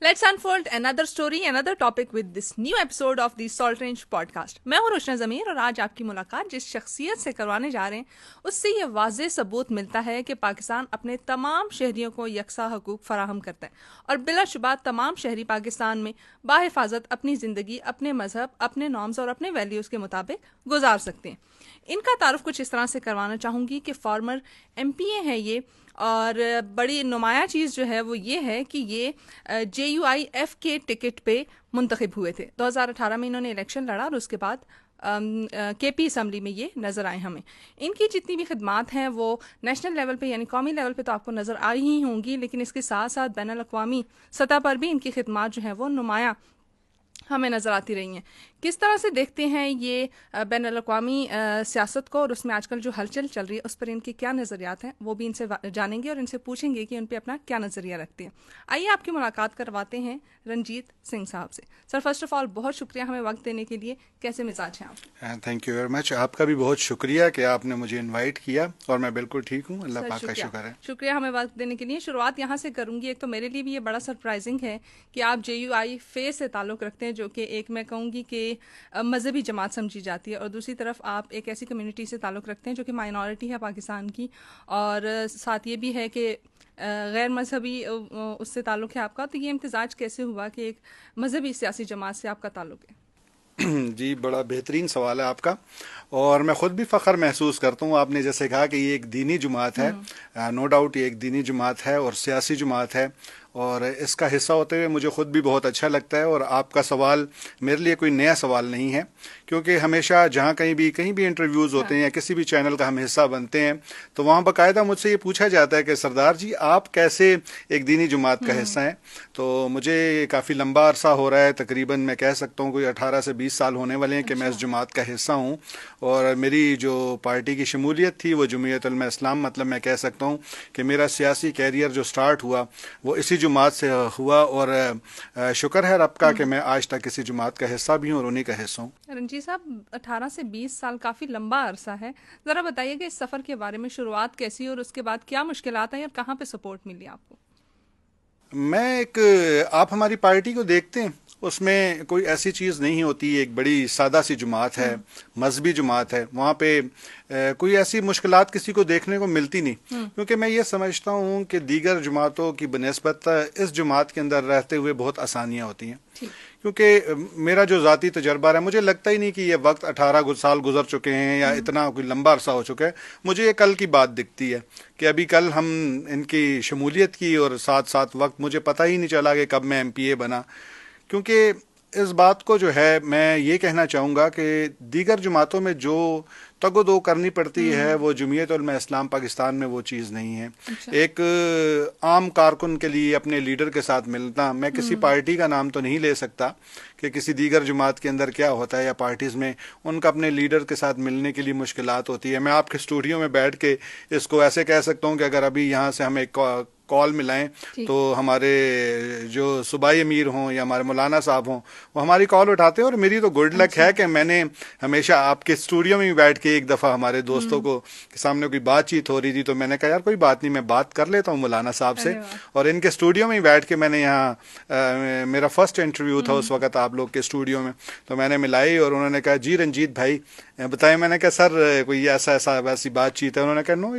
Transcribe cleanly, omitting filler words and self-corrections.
Let's unfold another story, another topic with this new episode of the Salt Range podcast. मैं हूं रोशना ज़मीर और आज आपकी मुलाकात जिस शख्सियत से करवाने जा रहे हैं उससे ये वाज़ेह सबूत मिलता है कि पाकिस्तान अपने तमाम शहरियों को यकसा हकूक़ फराहम करता है और बिलाशुबा तमाम शहरी पाकिस्तान में बाहिफाजत अपनी ज़िंदगी, अपने मजहब, अपने नॉर्म्स और अपने वैल्यूज़ के मुताबिक गुजार सकते हैं। इनका तारुफ कुछ इस तरह से करवाना चाहूँगी कि फॉर्मर MPA हैं ये, और बड़ी नुमाया चीज़ जो है वो ये है कि ये JUIF के टिकट पे मुंतखब हुए थे। 2018 में इन्होंने इलेक्शन लड़ा और उसके बाद KP असम्बली में ये नज़र आए हमें। इनकी जितनी भी खिदमात हैं वो नेशनल लेवल पे यानी कौमी लेवल पे तो आपको नज़र आई ही होंगी, लेकिन इसके साथ साथ बैनुल अक़वामी सतह पर भी इनकी खिदमात जो हैं वो नुमाया हमें नज़र आती रही हैं। किस तरह से देखते हैं ये बैनुल अक़वामी सियासत को और उसमें आजकल जो हलचल चल रही है उस पर इनके क्या नज़रियात हैं, वो भी इनसे जानेंगे और इनसे पूछेंगे कि उन पर अपना क्या नज़रिया रखते हैं। आइए आपकी मुलाकात करवाते हैं रंजीत सिंह साहब से। सर, फर्स्ट ऑफ ऑल बहुत शुक्रिया हमें वक्त देने के लिए। कैसे मिजाज हैं आप? Thank you very much. आपका भी बहुत शुक्रिया कि आपने मुझे इन्वाइट किया और मैं बिल्कुल ठीक हूँ, अल्लाह पाक का शुक्र है। शुक्रिया हमें वक्त देने के लिए। शुरुआत यहाँ से करूँगी। एक तो मेरे लिए भी ये बड़ा सरप्राइजिंग है कि आप JUIF से ताल्लुक़ रखते हैं, जो कि एक मैं कहूँगी कि मजहबी जमात समझी जाती है, और दूसरी तरफ आप एक ऐसी कम्युनिटी से ताल्लुक़ रखते हैं जो कि माइनॉरिटी है पाकिस्तान की, और साथ ये भी है कि गैर मजहबी उससे ताल्लुक़ है आपका। तो ये इम्तिजाज कैसे हुआ कि एक मजहबी सियासी जमात से आपका ताल्लुक़ है? जी, बड़ा बेहतरीन सवाल है आपका और मैं ख़ुद भी फ़ख्र महसूस करता हूँ। आपने जैसे कहा कि ये एक दीनी जमात है, नो डाउट ये एक दीनी जमात है और सियासी जमात है और इसका हिस्सा होते हुए मुझे ख़ुद भी बहुत अच्छा लगता है। और आपका सवाल मेरे लिए कोई नया सवाल नहीं है, क्योंकि हमेशा जहाँ कहीं भी इंटरव्यूज़ होते हैं या किसी भी चैनल का हम हिस्सा बनते हैं तो वहाँ बाकायदा मुझसे ये पूछा जाता है कि सरदार जी आप कैसे एक दीनी जमात का हिस्सा हैं। तो मुझे काफ़ी लंबा अरसा हो रहा है, तकरीबन मैं कह सकता हूँ कोई 18 से 20 साल होने वाले हैं कि मैं इस जमात का हिस्सा हूँ। और मेरी जो पार्टी की शमूलियत थी वो जमीयत उलमा इस्लाम, मतलब मैं कह सकता हूँ कि मेरा सियासी कैरियर जो स्टार्ट हुआ वो इसी जमात से हुआ और शुक्र है रब का कि मैं आज तक किसी जमात का हिस्सा भी हूँ और उन्हीं का हिस्सा हूँ। रंजीत साहब, 18 से 20 साल काफ़ी लंबा अरसा है। ज़रा बताइए कि इस सफ़र के बारे में, शुरुआत कैसी और उसके बाद क्या मुश्किलात आई और कहाँ पे सपोर्ट मिली आपको? आप हमारी पार्टी को देखते हैं, उसमें कोई ऐसी चीज़ नहीं होती। एक बड़ी सादा सी जमात है, मजहबी जमात है, वहाँ पे कोई ऐसी मुश्किलात किसी को देखने को मिलती नहीं, क्योंकि मैं ये समझता हूँ कि दीगर जमातों की बनिस्बत इस जमात के अंदर रहते हुए बहुत आसानियाँ होती हैं। क्योंकि मेरा जो ज़ाती तजर्बा है, मुझे लगता ही नहीं कि ये वक्त 18 साल गुजर चुके हैं या इतना कोई लंबा अरसा हो चुका है। मुझे ये कल की बात दिखती है कि अभी कल हम इनकी शमूलियत की और साथ साथ वक्त मुझे पता ही नहीं चला कि कब मैं MPA बना। क्योंकि इस बात को जो है मैं ये कहना चाहूँगा कि दीगर जमातों में जो तगो-दो करनी पड़ती है वो जमीयत उलमा इस्लाम पाकिस्तान में वो चीज़ नहीं है। एक आम कारकुन के लिए अपने लीडर के साथ मिलना, मैं किसी पार्टी का नाम तो नहीं ले सकता कि किसी दीगर जमात के अंदर क्या होता है या पार्टीज़ में उनका अपने लीडर के साथ मिलने के लिए मुश्किलात होती है। मैं आपके स्टूडियो में बैठ के इसको ऐसे कह सकता हूँ कि अगर अभी यहाँ से हमें कॉल मिलाएं तो हमारे जो सूबाई अमीर हों या हमारे मौलाना साहब हों वो हमारी कॉल उठाते हैं। और मेरी तो गुड लक है कि मैंने हमेशा आपके स्टूडियो में भी बैठ के एक दफ़ा हमारे दोस्तों को के सामने कोई बातचीत हो रही थी तो मैंने कहा यार कोई बात नहीं, मैं बात कर लेता हूँ मौलाना साहब से। और इनके स्टूडियो में ही बैठ के मैंने यहाँ मेरा फर्स्ट इंटरव्यू था उस वक्त आप लोग के स्टूडियो में, तो मैंने मिलाई और उन्होंने कहा जी रंजीत भाई बताएं। मैंने कहा सर कोई ऐसा वैसी बातचीत है? उन्होंने कहा नो